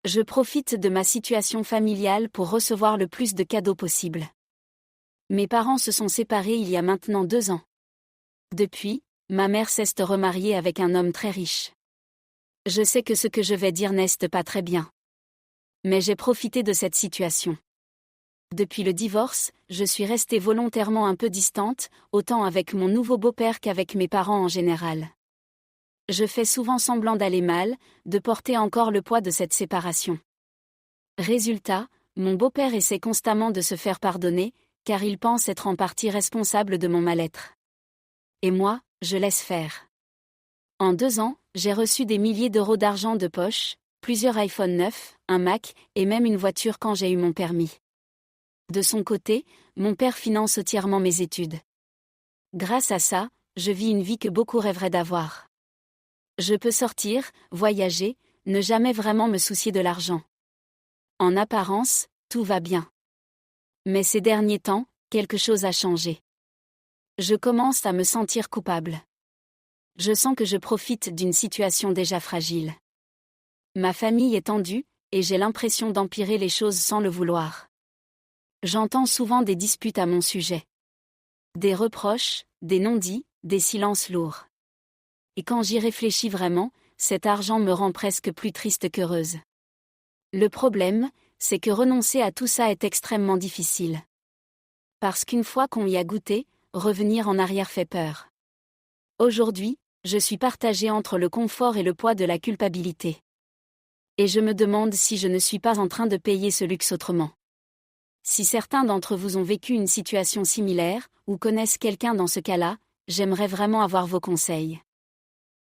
Je profite de ma situation familiale pour recevoir le plus de cadeaux possible. Mes parents se sont séparés il y a maintenant 2 ans. Depuis, ma mère s'est remariée avec un homme très riche. Je sais que ce que je vais dire n'est pas très bien. Mais j'ai profité de cette situation. Depuis le divorce, je suis restée volontairement un peu distante, autant avec mon nouveau beau-père qu'avec mes parents en général. Je fais souvent semblant d'aller mal, de porter encore le poids de cette séparation. Résultat, mon beau-père essaie constamment de se faire pardonner, car il pense être en partie responsable de mon mal-être. Et moi, je laisse faire. En 2 ans, j'ai reçu des milliers d'euros d'argent de poche, plusieurs iPhone 9, un Mac, et même une voiture quand j'ai eu mon permis. De son côté, mon père finance entièrement mes études. Grâce à ça, je vis une vie que beaucoup rêveraient d'avoir. Je peux sortir, voyager, ne jamais vraiment me soucier de l'argent. En apparence, tout va bien. Mais ces derniers temps, quelque chose a changé. Je commence à me sentir coupable. Je sens que je profite d'une situation déjà fragile. Ma famille est tendue, et j'ai l'impression d'empirer les choses sans le vouloir. J'entends souvent des disputes à mon sujet. Des reproches, des non-dits, des silences lourds. Et quand j'y réfléchis vraiment, cet argent me rend presque plus triste qu'heureuse. Le problème, c'est que renoncer à tout ça est extrêmement difficile. Parce qu'une fois qu'on y a goûté, revenir en arrière fait peur. Aujourd'hui, je suis partagée entre le confort et le poids de la culpabilité. Et je me demande si je ne suis pas en train de payer ce luxe autrement. Si certains d'entre vous ont vécu une situation similaire, ou connaissent quelqu'un dans ce cas-là, j'aimerais vraiment avoir vos conseils.